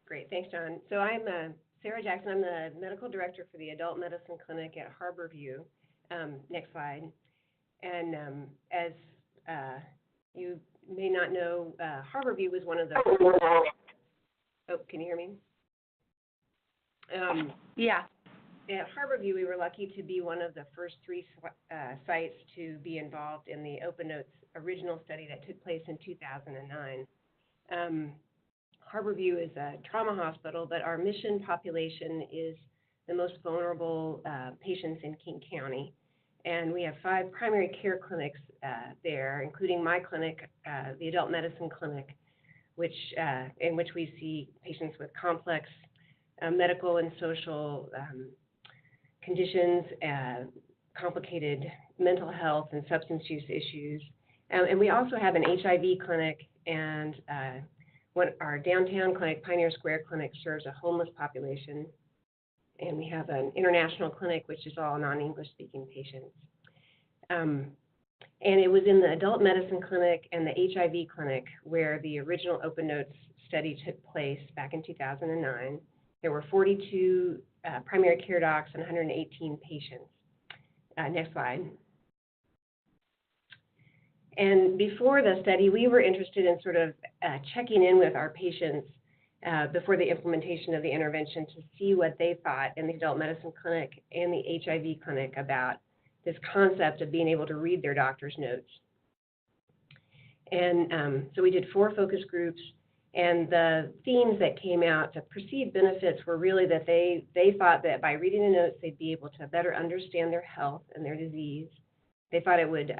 Great, thanks, John. So I'm Sara Jackson. I'm the medical director for the adult medicine clinic at Harborview. Next slide. And as you may not know, Harborview was one of the. Oh, can you hear me? Yeah. At Harborview, we were lucky to be one of the first three sites to be involved in the OpenNotes original study that took place in 2009. Harborview is a trauma hospital, but our mission population is the most vulnerable patients in King County. And we have 5 primary care clinics there, including my clinic, the adult medicine clinic, in which we see patients with complex medical and social conditions, complicated mental health and substance use issues. And we also have an HIV clinic, and our downtown clinic, Pioneer Square Clinic, serves a homeless population. And we have an international clinic, which is all non-English speaking patients. And it was in the adult medicine clinic and the HIV clinic where the original OpenNotes study took place back in 2009. There were 42 primary care docs and 118 patients. Next slide. And before the study, we were interested in sort of checking in with our patients before the implementation of the intervention to see what they thought in the adult medicine clinic and the HIV clinic about this concept of being able to read their doctor's notes. And so we did 4 focus groups, and the themes that came out, the perceived benefits were really that they thought that by reading the notes, they'd be able to better understand their health and their disease. They thought it would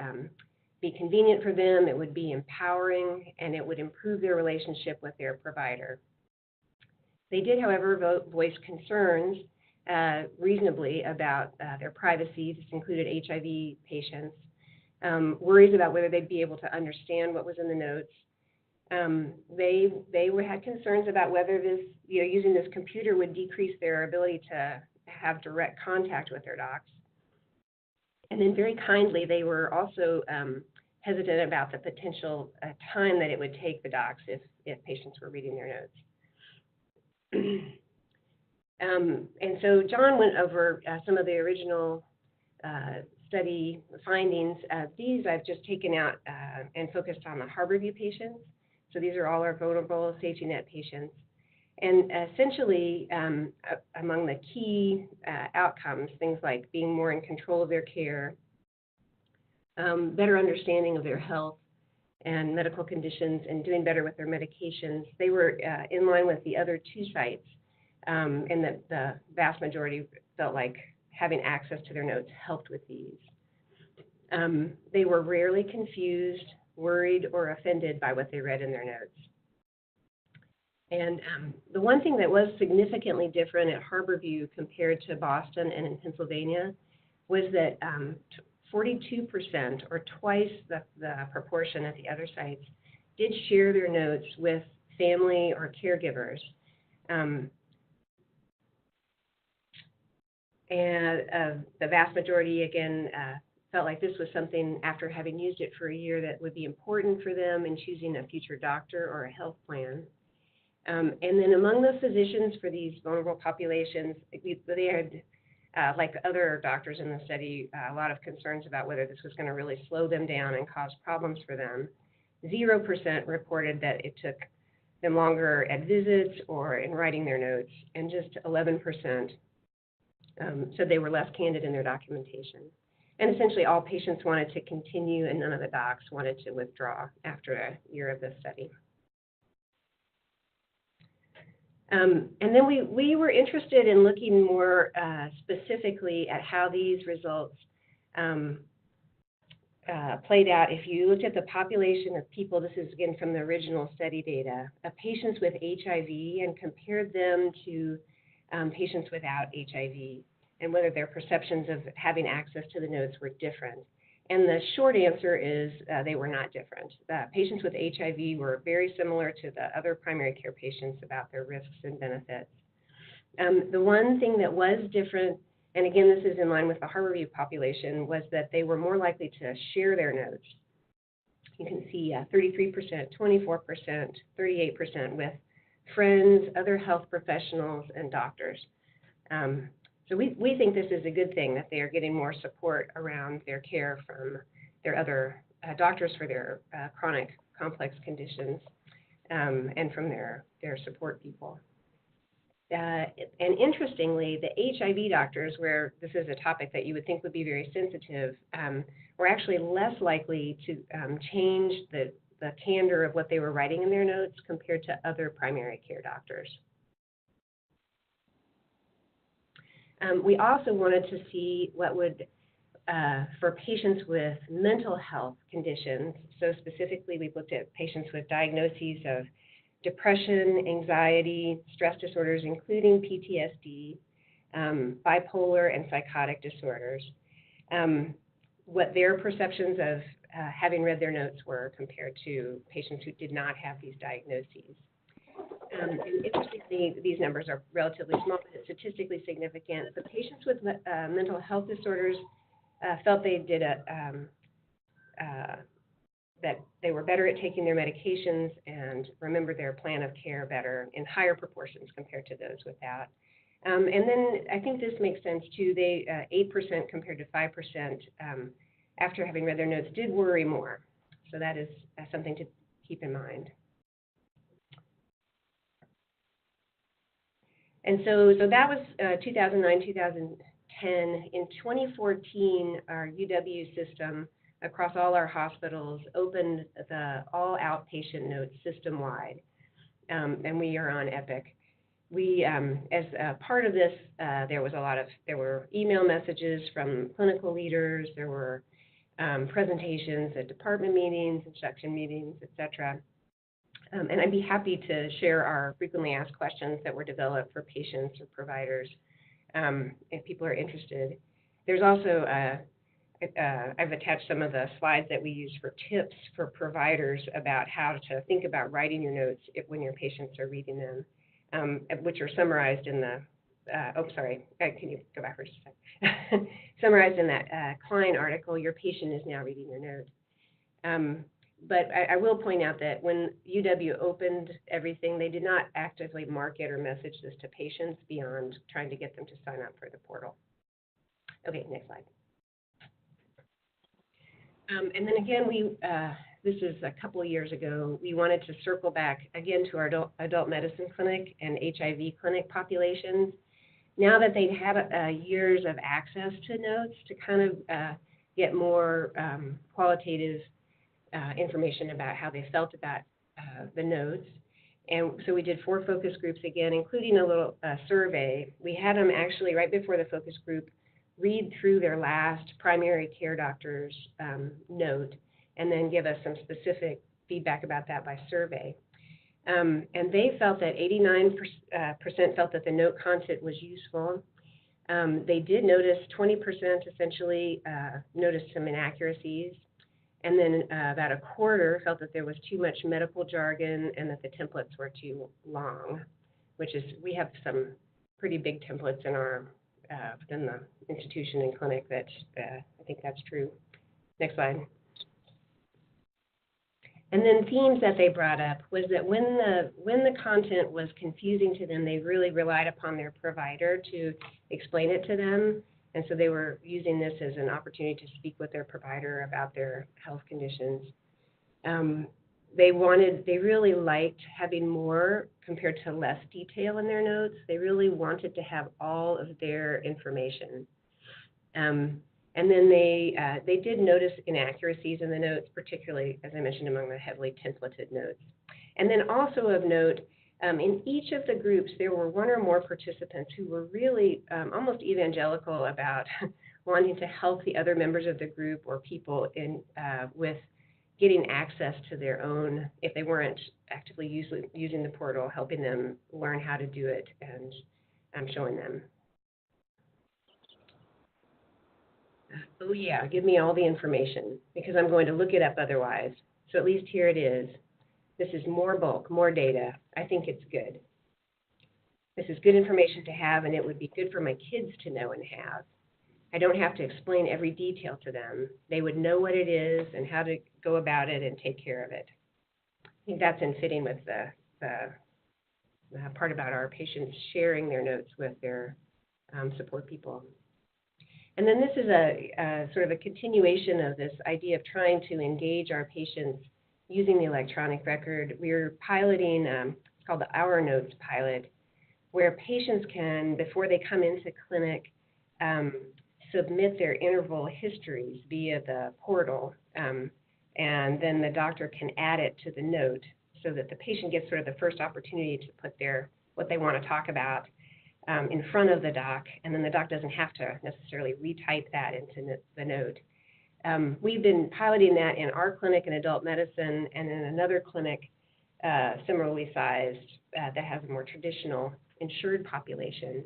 be convenient for them, it would be empowering, and it would improve their relationship with their provider. They did, however, voice concerns reasonably about their privacy. This included HIV patients, worries about whether they'd be able to understand what was in the notes. They had concerns about whether this, using this computer would decrease their ability to have direct contact with their docs. And then very kindly, they were also hesitant about the potential time that it would take the docs if patients were reading their notes. And so John went over some of the original study findings. These I've just taken out and focused on the Harborview patients. So these are all our vulnerable safety net patients. And essentially, among the key outcomes, things like being more in control of their care, better understanding of their health and medical conditions, and doing better with their medications, they were in line with the other 2 sites, and that the vast majority felt like having access to their notes helped with these. They were rarely confused, worried, or offended by what they read in their notes. And the one thing that was significantly different at Harborview compared to Boston and in Pennsylvania was that 42%, or twice the proportion at the other sites, did share their notes with family or caregivers. And the vast majority, again, felt like this was something, after having used it for a year, that would be important for them in choosing a future doctor or a health plan. And then among the physicians for these vulnerable populations, they had, like other doctors in the study, a lot of concerns about whether this was going to really slow them down and cause problems for them. 0% reported that it took them longer at visits or in writing their notes, and just 11% said they were less candid in their documentation. And essentially all patients wanted to continue, and none of the docs wanted to withdraw after a year of this study. And then we were interested in looking more specifically at how these results played out. If you looked at the population of people, this is again from the original study data, of patients with HIV, and compared them to patients without HIV, and whether their perceptions of having access to the notes were different. And the short answer is they were not different. Patients with HIV were very similar to the other primary care patients about their risks and benefits. The one thing that was different, and again, this is in line with the Harborview population, was that they were more likely to share their notes. You can see 33%, 24%, 38% with friends, other health professionals, and doctors. So we think this is a good thing that they are getting more support around their care from their other doctors for their chronic complex conditions and from their support people. And interestingly, the HIV doctors, where this is a topic that you would think would be very sensitive, were actually less likely to change the candor of what they were writing in their notes compared to other primary care doctors. We also wanted to see what would, for patients with mental health conditions, so specifically we looked at patients with diagnoses of depression, anxiety, stress disorders, including PTSD, bipolar and psychotic disorders, what their perceptions of having read their notes were compared to patients who did not have these diagnoses. And interestingly, these numbers are relatively small, but statistically significant. The patients with mental health disorders felt they did that they were better at taking their medications and remembered their plan of care better in higher proportions compared to those without. And then I think this makes sense too. They 8% compared to 5% after having read their notes did worry more. So that is something to keep in mind. And so that was 2009, 2010. In 2014, our UW system across all our hospitals opened the all outpatient notes system-wide, and we are on Epic. We, as a part of this, there were email messages from clinical leaders, there were presentations at department meetings and section meetings, etc. And I'd be happy to share our frequently asked questions that were developed for patients or providers if people are interested. There's also I've attached some of the slides that we use for tips for providers about how to think about writing your notes when your patients are reading them, which are summarized in the, can you go back for just a second? Summarized in that Klein article, Your Patient is Now Reading Your Note. But I will point out that when UW opened everything, they did not actively market or message this to patients beyond trying to get them to sign up for the portal. Okay, next slide. And then again, this is a couple of years ago, we wanted to circle back again to our adult medicine clinic and HIV clinic populations. Now that they'd had years of access to notes to kind of get more qualitative information about how they felt about the notes. And so we did 4 focus groups again, including a little survey. We had them actually right before the focus group read through their last primary care doctor's note and then give us some specific feedback about that by survey. And they felt that 89% felt that the note content was useful. They did notice 20% essentially noticed some inaccuracies. And then about a quarter felt that there was too much medical jargon and that the templates were too long, which is, we have some pretty big templates in our within the institution and clinic that I think that's true. Next slide. And then themes that they brought up was that when the content was confusing to them, they really relied upon their provider to explain it to them. And so they were using this as an opportunity to speak with their provider about their health conditions. They really liked having more compared to less detail in their notes. They really wanted to have all of their information. And then they did notice inaccuracies in the notes, particularly, as I mentioned, among the heavily templated notes. And then also of note, in each of the groups, there were 1 or more participants who were really almost evangelical about wanting to help the other members of the group or people with getting access to their own, if they weren't actively using the portal, helping them learn how to do it and showing them. Oh yeah, give me all the information because I'm going to look it up otherwise. So at least here it is. This is more bulk, more data. I think it's good. This is good information to have, and it would be good for my kids to know and have. I don't have to explain every detail to them. They would know what it is and how to go about it and take care of it. I think that's in fitting with part about our patients sharing their notes with their support people. And then this is a sort of a continuation of this idea of trying to engage our patients using the electronic record. We're piloting, it's called the Our Notes pilot, where patients can, before they come into clinic, submit their interval histories via the portal, and then the doctor can add it to the note so that the patient gets sort of the first opportunity to put what they want to talk about in front of the doc, and then the doc doesn't have to necessarily retype that into the note. We've been piloting that in our clinic in adult medicine and in another clinic similarly sized that has a more traditional insured population.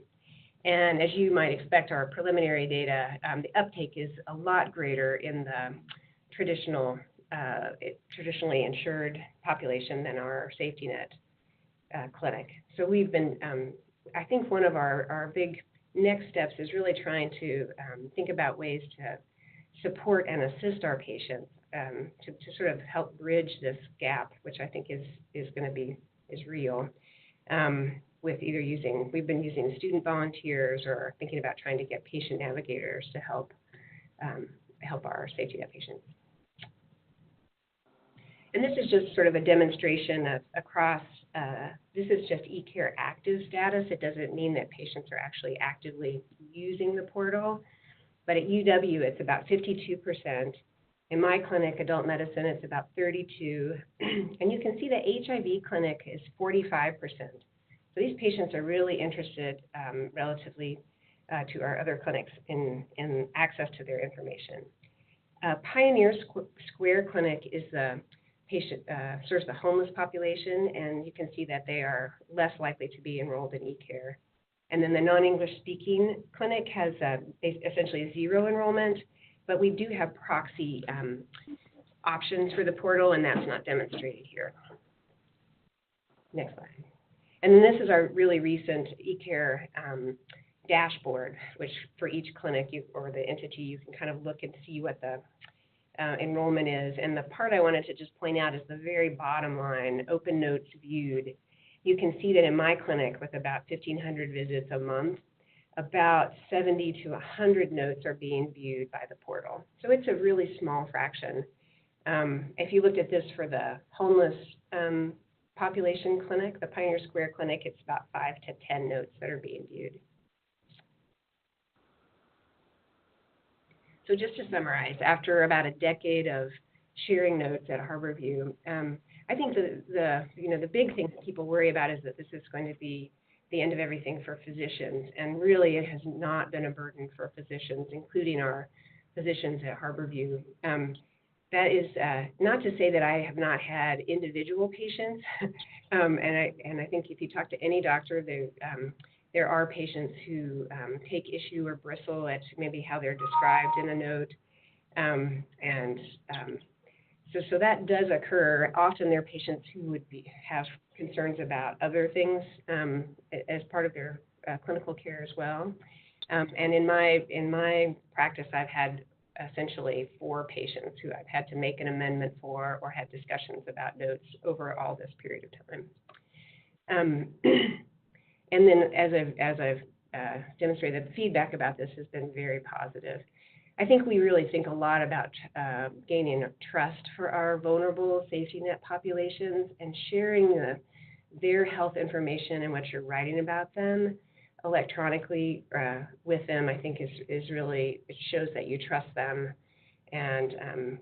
And as you might expect, our preliminary data, the uptake is a lot greater in the traditionally insured population than our safety net clinic. So we've been, I think one of our big next steps is really trying to think about ways to support and assist our patients to sort of help bridge this gap, which I think is real. With either we've been using student volunteers or thinking about trying to get patient navigators to help our safety net patients. And this is just sort of a demonstration of across, this is just eCare active status. It doesn't mean that patients are actually actively using the portal, but at UW it's about 52%. In my clinic, adult medicine, it's about 32%. And you can see the HIV clinic is 45%. So these patients are really interested relatively to our other clinics in access to their information. Pioneer Square Clinic is the patient, serves the homeless population, and you can see that they are less likely to be enrolled in eCare. And then the non-English speaking clinic has essentially zero enrollment, but we do have proxy options for the portal, and that's not demonstrated here. Next slide. And then this is our really recent eCare dashboard, which for each clinic or the entity, you can kind of look and see what the enrollment is. And the part I wanted to just point out is the very bottom line, OpenNotes viewed. You can see that in my clinic with about 1,500 visits a month, about 70 to 100 notes are being viewed by the portal. So it's a really small fraction. If you looked at this for the homeless population clinic, the Pioneer Square Clinic, it's about 5 to 10 notes that are being viewed. So just to summarize, after about a decade of sharing notes at Harborview, I think the big thing that people worry about is that this is going to be the end of everything for physicians, and really it has not been a burden for physicians, including our physicians at Harborview. That is not to say that I have not had individual patients, and I think if you talk to any doctor, there are patients who take issue or bristle at maybe how they're described in a note, so that does occur. Often they're patients who would have concerns about other things as part of their clinical care as well. And in my practice, I've had essentially 4 patients who I've had to make an amendment for or had discussions about notes over all this period of time. And then as I've demonstrated, the feedback about this has been very positive. I think we really think a lot about gaining trust for our vulnerable safety net populations, and sharing their health information and what you're writing about them electronically with them, I think is really, it shows that you trust them, and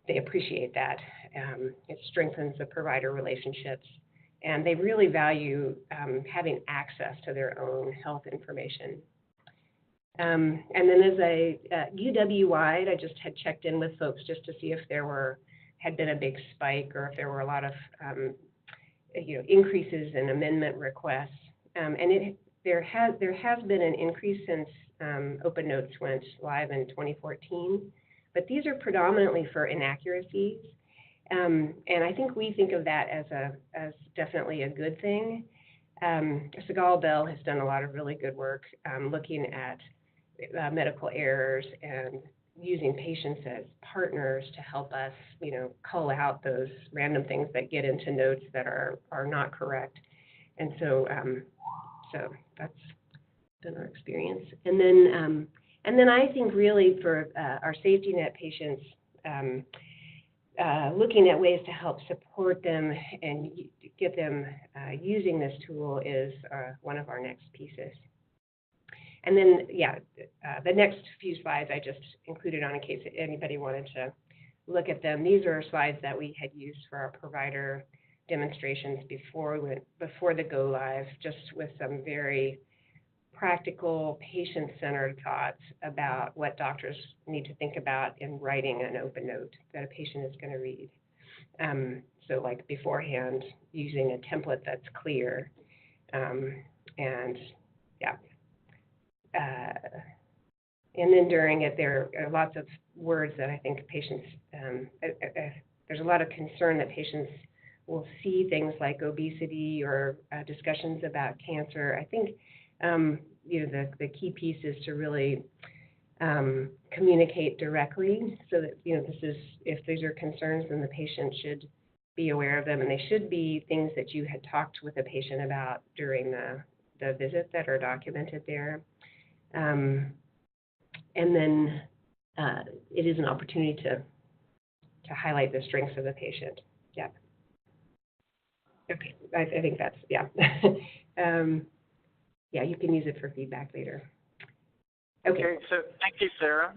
they appreciate that. It strengthens the provider relationships, and they really value having access to their own health information. And then as UW-wide, I just had checked in with folks just to see if there had been a big spike or if there were a lot of increases in amendment requests. And there has been an increase since OpenNotes went live in 2014, but these are predominantly for inaccuracies. And I think we think of that as definitely a good thing. Segal Bell has done a lot of really good work looking at medical errors and using patients as partners to help us, cull out those random things that get into notes that are not correct. And so that's been our experience. And then I think really for our safety net patients, looking at ways to help support them and get them using this tool is one of our next pieces. And then, the next few slides I just included on in case anybody wanted to look at them. These are slides that we had used for our provider demonstrations before the go live, just with some very practical, patient-centered thoughts about what doctors need to think about in writing an open note that a patient is going to read. So like beforehand, using a template that's clear, and then during it, there are lots of words that I think patients, there's a lot of concern that patients will see things like obesity or discussions about cancer. I think the key piece is to really communicate directly so that, this is, if these are concerns, then the patient should be aware of them, and they should be things that you had talked with the patient about during the visit that are documented there. And then it is an opportunity to highlight the strengths of the patient. Yeah. Okay, I think that's, yeah. You can use it for feedback later. Okay, so thank you, Sarah.